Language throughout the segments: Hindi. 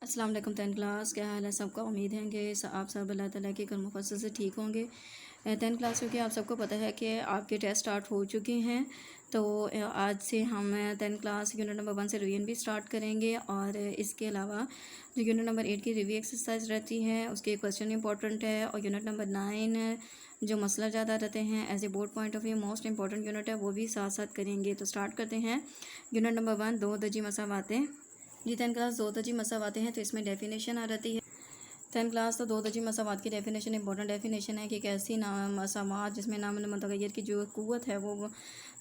अस्सलाम वालेकुम टेंथ क्लास, क्या हाल है सबका। उम्मीद है कि आप सब अल्लाह ताला के करम फजल से ठीक होंगे। टेंथ क्लास क्योंकि आप सबको पता है कि आपके टेस्ट स्टार्ट हो चुके हैं, तो आज से हम टेंथ क्लास यूनिट नंबर 1 से रिवीजन भी स्टार्ट करेंगे। और इसके अलावा जो यूनिट नंबर 8 की रिव्यू एक्सरसाइज रहती है उसके क्वेश्चन इंपॉर्टेंट है, और यूनिट नंबर 9 जो मसला ज़्यादा रहते हैं as a board point of view most important unit है, वो भी साथ साथ करेंगे। तो स्टार्ट करते हैं। यूनिट नंबर 1 दो दर्जी मसावातें। जी टेंथ क्लास दो दर्जी मसावातें हैं, तो इसमें डेफिनेशन आ जाती है। टेंथ क्लास तो दो दर्जी मसावात की डेफिनेशन इंपॉर्टेंट डेफिनेशन है कि एक ऐसी मसावात जिसमें नाम मुतगय्यर की जो कुव्वत है वो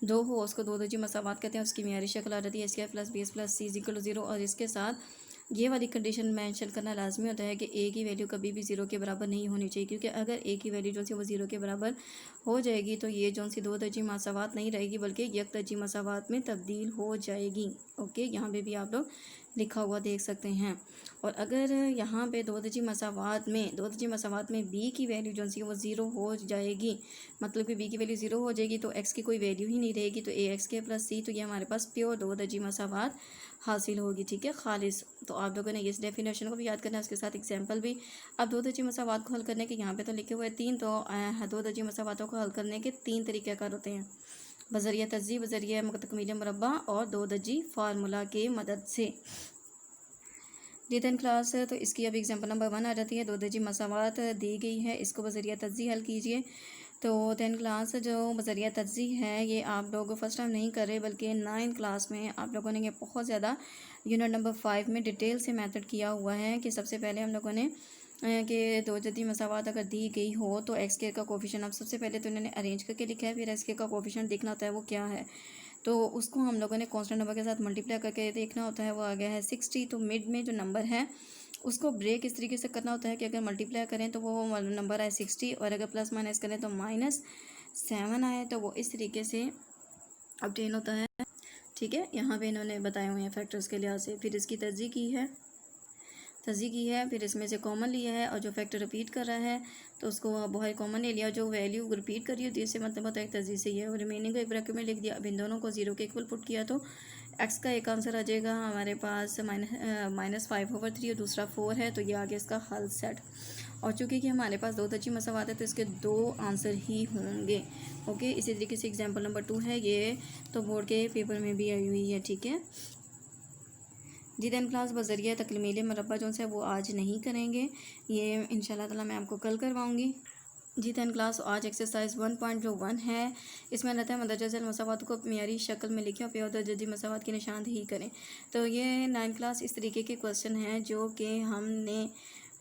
दो हो, उसको दो दर्जी मसावात कहते हैं। उसकी मियारी शक्ल आ जाती है square plus B plus C equal to 0, और इसके साथ ये वाली कंडीशन मेंशन करना लाजमी होता है कि ए की वैल्यू कभी भी 0 के बराबर नहीं होनी चाहिए, क्योंकि अगर ए की वैल्यू जो सी वो 0 के बराबर हो जाएगी तो ये जो सी दो दर्जी मसावात नहीं रहेगी बल्कि एक दर्जी मसावात में तब्दील हो जाएगी। ओके, यहाँ पे भी आप लोग लिखा हुआ देख सकते हैं। और अगर यहाँ पे दो दर्जी मसावात में बी की वैल्यू जो सी वो 0 हो जाएगी, मतलब कि बी की वैल्यू 0 हो जाएगी तो एक्स की कोई वैल्यू ही नहीं रहेगी, तो ए एक्स के प्लस सी, तो ये हमारे पास प्योर दो दर्जी मसावात हासिल होगी। ठीक है, खालिस। तो आप लोगों ने इस डेफिनेशन को भी याद करना है, उसके साथ एग्जाम्पल भी। अब दो दर्जी मसावात को हल करने के यहाँ पे तो लिखे हुए तीन, तो दो दर्जी मसावातों को हल करने के तीन तरीक़ाकार होते हैं, बज़रिया तज़्ज़ी, बज़रिया तकमील मुरब्बा और दो दर्जी फार्मूला के मदद से। जी टेंथ क्लास तो इसकी अब एग्जाम्पल नंबर 1 आ जाती है। दो दर्जी मसावात दी गई है, इसको बज़रिया तज़्ज़ी हल कीजिए। तो टेंथ क्लास जो बज़रिया तज़्ज़ी है ये आप लोग फर्स्ट टाइम नहीं कर रहे, बल्कि 9th क्लास में आप लोगों ने ये बहुत ज़्यादा यूनिट नंबर 5 में डिटेल से मेथड किया हुआ है। कि सबसे पहले हम लोगों ने कि दो जदी मसावात अगर दी गई हो तो एक्स के का कोफिशिएंट, अब सबसे पहले तो इन्होंने अरेंज करके लिखा है, फिर एक्स के का कोफिशिएंट देखना होता है वो क्या है, तो उसको हम लोगों ने कांस्टेंट नंबर के साथ मल्टीप्लाई करके देखना होता है। वो आ गया है 60, तो मिड में जो नंबर है उसको ब्रेक इस तरीके से करना होता है कि अगर मल्टीप्लाई करें तो वो नंबर आए 60, और अगर प्लस माइनस करें तो -7 आए, तो वो इस तरीके से ऑब्टेन होता है। ठीक है, यहाँ पे इन्होंने बताए हुए हैं फैक्टर्स के लिहाज से। फिर इसकी तर्जीह की है, फिर इसमें से कॉमन लिया है, और जो फैक्टर रिपीट कर रहा है तो उसको बाहर कॉमन ले लिया। जो वैल्यू रिपीट कर रही होती है इससे मतलब होता है एक तर्जीह से है, और रिमेनिंग को एक ब्रैकेट में लिख दिया। अब इन दोनों को 0 के इक्वल पुट किया तो एक्स का एक आंसर आ जाएगा हमारे पास -5/3, और दूसरा 4 है, तो ये आगे इसका हल सेट। और चूँकि कि हमारे पास दो दर्जी मसावात है तो इसके दो आंसर ही होंगे। ओके, इसी तरीके से एग्जाम्पल नंबर 2 है, ये तो बोर्ड के पेपर में भी आई हुई है। ठीक है जी टेंथ क्लास बज़रिया तकमील मुरब्बा जो है वो आज नहीं करेंगे, ये इंशाल्लाह ताला मैं आपको कल करवाऊँगी। जी टेंथ क्लास आज एक्सरसाइज 1.1 है, इसमें रहता है मंदरजा मसावात को मियारी शक्ल में लिखें और प्योर जदी मसावात की निशानदेही करें। तो ये 9th क्लास इस तरीके के क्वेश्चन हैं जो कि हमने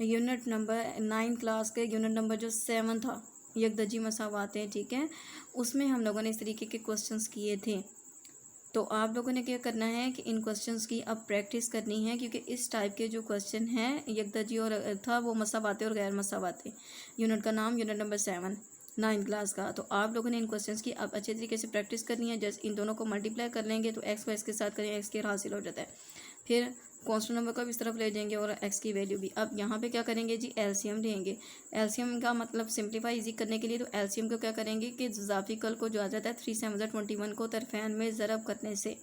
यूनिट नंबर 9 क्लास के यूनिट नंबर जो 7 था यकदर्जी मसावातें, ठीक है, उसमें हम लोगों ने इस तरीके के क्वेश्चंस किए थे। तो आप लोगों ने क्या करना है कि इन क्वेश्चंस की अब प्रैक्टिस करनी है, क्योंकि इस टाइप के जो क्वेश्चन हैं यकदर्जी और था वो मसावातें और गैर मसावातें, यूनिट का नाम यूनिट नंबर 7 9th क्लास का। तो आप लोगों ने इन क्वेश्चंस की अब अच्छे तरीके से प्रैक्टिस करनी है। जैसे इन दोनों को मल्टीप्लाई कर लेंगे तो एक्स को एक्स के साथ करें, एक्स के हासिल हो जाता है, फिर कांस्टेंट नंबर को भी इस तरफ ले जाएंगे और एक्स की वैल्यू भी। अब यहाँ पे क्या करेंगे जी, एलसीएम लेंगे। एलसीएम का मतलब सिंप्लीफाई इजी करने के लिए, तो एलसीएम को क्या करेंगे कि ज़ाफिकल को जो आ जाता है 3 7 21 को तरफेन में ज़रब करने से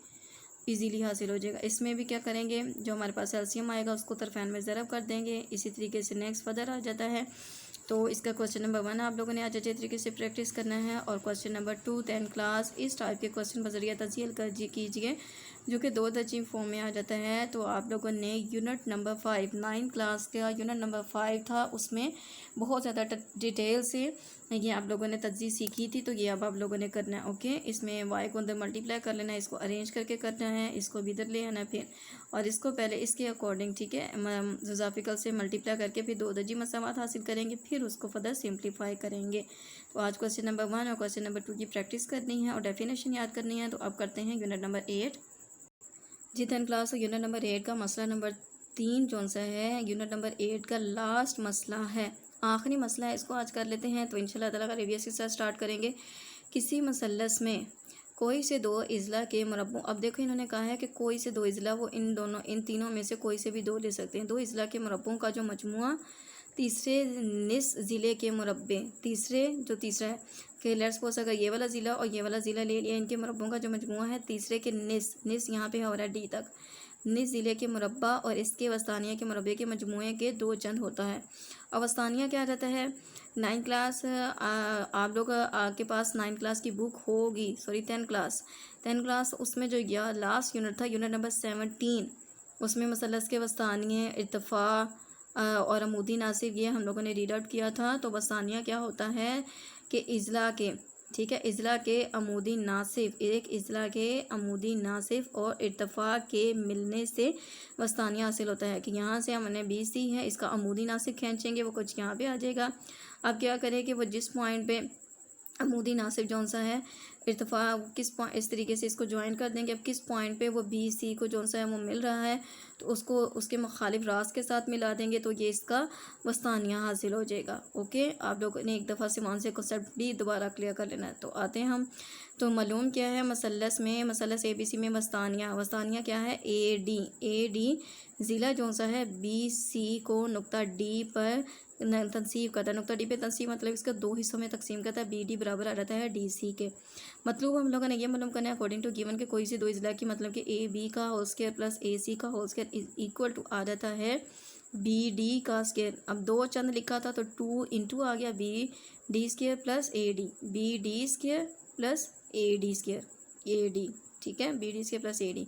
इजीली हासिल हो जाएगा। इसमें भी क्या करेंगे, जो हमारे पास एलसीएम आएगा उसको तरफेन में ज़रब कर देंगे। इसी तरीके से नेक्स्ट फर्दर आ जाता है। तो इसका क्वेश्चन नंबर 1 आप लोगों ने आज अच्छे तरीके से प्रैक्टिस करना है, और क्वेश्चन नंबर 2 10th क्लास इस टाइप के क्वेश्चन बज़रिया तज़ील कर कीजिए जो कि दो दर्जी फॉर्म में आ जाता है। तो आप लोगों ने यूनिट नंबर 5 9th क्लास का यूनिट नंबर 5 था, उसमें बहुत ज़्यादा डिटेल से ये आप लोगों ने तज़ीह सीखी थी, तो ये अब आप लोगों ने करना है। ओके, इसमें वाई को अंदर मल्टीप्लाई कर लेना है, इसको अरेंज करके करना है, इसको भी इधर ले आना है फिर, और इसको पहले इसके अकॉर्डिंग, ठीक है, ज़ाफिकल से मल्टीप्लाई करके फिर दो दर्जी मसावात हासिल करेंगे, फिर उसको फर्दर सिंप्लीफाई करेंगे। तो आज क्वेश्चन नंबर 1 और क्वेश्चन नंबर 2 की प्रैक्टिस करनी है और डेफिनेशन याद करनी है। तो अब करते हैं यूनिट नंबर 8। जी टेंथ क्लास यूनिट नंबर 8 का मसला नंबर 3 जो सा है यूनिट नंबर 8 का लास्ट मसला है, आखिरी मसला है, इसको आज कर लेते हैं। तो इंशाल्लाह ताला का रिव्यू के साथ स्टार्ट करेंगे। किसी मसलस में कोई से दो इजला के मुरब्बों, अब देखो इन्होंने कहा है कि कोई से दो इजला, वो इन तीनों में से कोई से भी दो ले सकते हैं। दो इजला के मुरब्बों का जो मजमुआ तीसरे निस ज़िले के मुरब्बे, तीसरा है कि लेट्स सपोज अगर ये वाला ज़िला और ये वाला ज़िला ले लिया, इनके मुरब्बों का जो मजमुआ है तीसरे के निस यहाँ पे हो रहा है डी तक, निज ज़िले के मुरब्बा और इसके वस्तानिया के मुरब्बे के मजमूए के 2 चंद होता है। अब वस्तानिया क्या रहता है? 9 क्लास आप लोग आपके पास 9 क्लास की बुक होगी, सॉरी 10 क्लास उसमें जो या लास्ट यूनिट था, यूनिट नंबर 17, उसमें मसलस के वस्तानिया, इर्तिफ़ा और अमूदी नासिब ये हम लोगों ने रीड आउट किया था। तो वस्तानिया क्या होता है कि इज़ला के, ठीक है, इज़ला के अमूदी नासिब, एक इज़ला के अमूदी नासिब और इर्तिफ़ा के मिलने से वस्तानिया हासिल होता है कि यहाँ से हमने BC है, इसका अमूदी नासिब खींचेंगे, वो कुछ यहाँ पे आ जाएगा। अब क्या करें कि वो जिस पॉइंट पे अमूदी नासिब जौन सा है, इर्तिफ़ा किस पॉइंट, इस तरीके से इसको ज्वाइन कर देंगे। अब किस पॉइंट पे वो BC को जौन सा है वो मिल रहा है, तो उसको उसके मुखालिफ रास के साथ मिला देंगे, तो ये इसका वस्तानिया हासिल हो जाएगा। ओके, आप लोगों ने एक दफ़ा सिमान से कॉन्सेप्ट भी दोबारा क्लियर कर लेना है। तो आते हैं हम, तो मालूम क्या है मसलस में, मसलस ABC में वस्तानिया क्या है? AD ज़िला जौन सा है BC को नुक्ता D पर तनसीब करता है। नुक्ता D पे तनसीब मतलब इसका 2 हिस्सों में तकसीम करता है। BD बराबर आ जाता है DC के। मतलब हम लोगों ने ये मालूम करना है अकॉर्डिंग टू गिवन के कोई से 2 इज़ला की मतलब कि AB का होल स्क्वायर प्लस AC का whole square is equal to आ जाता है BD का स्क्वायर। अब 2 चंद लिखा था तो 2 इंटू आ गया BD square plus AD, BD square plus AD square, AD, ठीक है, BD स्क्वायर प्लस AD।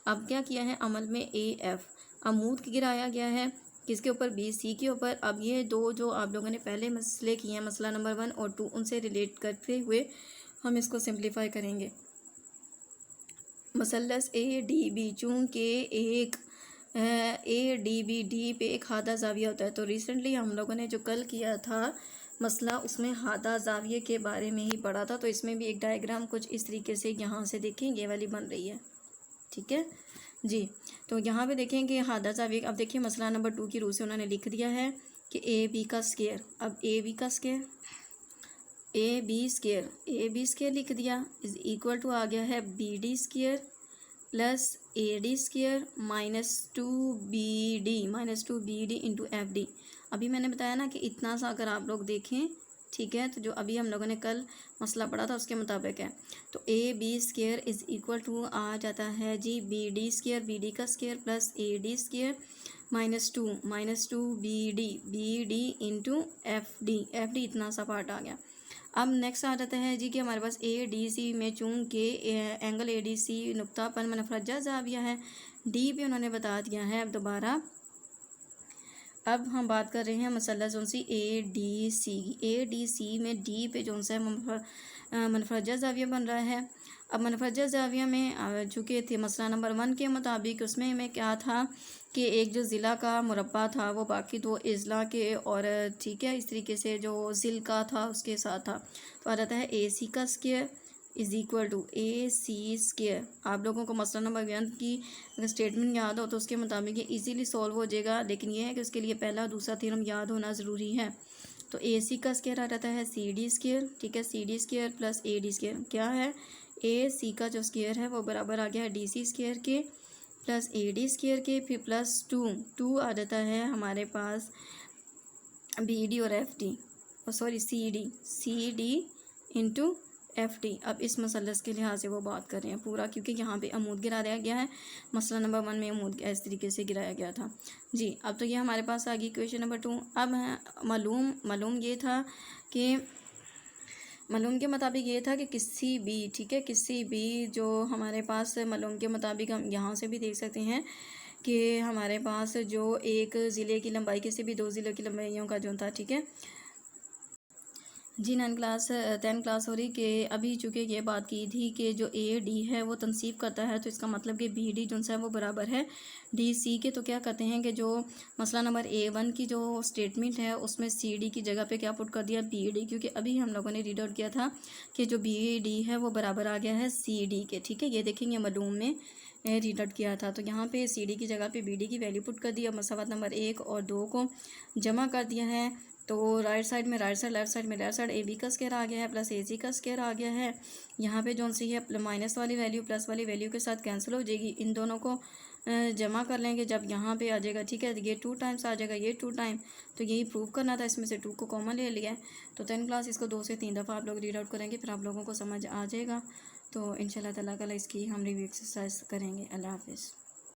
अब क्या किया है अमल में AF अमूद गिराया गया है किसके ऊपर? BC के ऊपर। अब ये 2 जो आप लोगों ने पहले मसले किए हैं, मसला नंबर 1 और 2, उनसे रिलेट करते हुए हम इसको सिंप्लीफाई करेंगे। मसलस ADB चूँकि एक ADB डी पे एक हादा ज़ाविया होता है, तो रिसेंटली हम लोगों ने जो कल किया था मसला, उसमें हादा ज़ाविये के बारे में ही पढ़ा था। तो इसमें भी एक डायग्राम कुछ इस तरीके से यहाँ से देखें, ये वाली बन रही है, ठीक है जी। तो यहाँ पे देखेंगे हादा ज़ाविया। अब देखिए मसला नंबर 2 की रूह से उन्होंने लिख दिया है कि AB का स्क्वायर। अब AB का स्क्वायर, AB स्क्वायर लिख दिया इज इक्वल टू आ गया है BD square plus AD square minus two B D into FD। अभी मैंने बताया ना कि इतना सा अगर आप लोग देखें, ठीक है, तो जो अभी हम लोगों ने कल मसला पढ़ा था उसके मुताबिक है। तो AB square is equal to आ जाता है जी BD स्क्वायर, BD का square plus AD square minus two B D into FD इतना सा पार्ट आ गया। अब नेक्स्ट आ जाता है जी कि हमारे पास ADC में चूँकि एंगल ADC नुक्ता पर मनफरजा ज़ाविया है, D पे उन्होंने बता दिया है। अब दोबारा अब हम बात कर रहे हैं मसलस जोन सी ADC में D पे जोन सा मनफरजा ज़ाविया बन रहा है। अब मनफरजा ज़ाविया में चूँकि थे मसला नंबर 1 के मुताबिक, उसमें में क्या था कि एक जो ज़िला का मुरब्बा था वो बाकी 2 इज़ला के और, ठीक है, इस तरीके से जो ज़िल का था उसके साथ था। तो आ जाता है AC का square is equal to AC square. आप लोगों को मसला नंबर 1 की अगर स्टेटमेंट याद हो तो उसके मुताबिक ये ईजीली सॉल्व हो जाएगा, लेकिन ये है कि उसके लिए पहला दूसरा थ्योरम याद होना ज़रूरी है। तो AC का स्क्वायर आ जाता है CD स्क्वायर, ठीक है, CD square plus AD square क्या है? AC का जो स्क्वायर है वो बराबर आ गया है DC स्क्वायर के प्लस AD स्क्वायर के, फिर प्लस 2 आ जाता है हमारे पास BD और FD, sorry CD into FD। अब इस मसलस के लिहाज से वो बात कर रहे हैं पूरा, क्योंकि यहाँ पे अमूद गिराया गया है। मसला नंबर 1 में अमूद इस तरीके से गिराया गया था जी। अब तो ये हमारे पास आ गई क्वेश्चन नंबर 2। अब मालूम ये था कि मालूम के मुताबिक ये था कि किसी भी, ठीक है, किसी भी जो हमारे पास मालूम के मुताबिक हम यहाँ से भी देख सकते हैं कि हमारे पास जो एक ज़िले की लंबाई किसी भी 2 ज़िलों की लंबाइयों का जो था, ठीक है जी। 10 क्लास हो रही कि अभी चूँकि ये बात की थी कि जो AD है वो तनसीब करता है, तो इसका मतलब कि BD जो है वो बराबर है DC के। तो क्या कहते हैं कि जो मसला नंबर A1 की जो स्टेटमेंट है उसमें CD की जगह पे क्या पुट कर दिया? BD, क्योंकि अभी हम लोगों ने रीड आउट किया था कि जो BD है वो बराबर आ गया है CD के, ठीक है, ये देखेंगे मालूम में रीड आउट किया था। तो यहाँ पे CD की जगह पे BD की वैल्यू पुट कर दिया, मसवात नंबर 1 और 2 को जमा कर दिया है। तो राइट साइड में राइट साइड, लेफ्ट साइड में लेफ्ट साइड AB का स्क्वायर आ गया है प्लस AC का स्क्वायर आ गया है। यहाँ पे जो सी है माइनस वाली वैल्यू प्लस वाली वैल्यू के साथ कैंसिल हो जाएगी, इन दोनों को जमा कर लेंगे जब यहाँ पे आ जाएगा, ठीक है, ये 2 टाइम्स आ जाएगा, ये 2 टाइम, तो यही प्रूव करना था, इसमें से 2 को कॉमन ले लिया है। तो 10 क्लास इसको 2 से 3 दफ़ा आप लोग रीड आउट करेंगे, फिर आप लोगों को समझ आ जाएगा। तो इंशाल्लाह ताला कल इसकी हम रिव्यू एक्सरसाइज करेंगे। अल्लाह हाफिज़।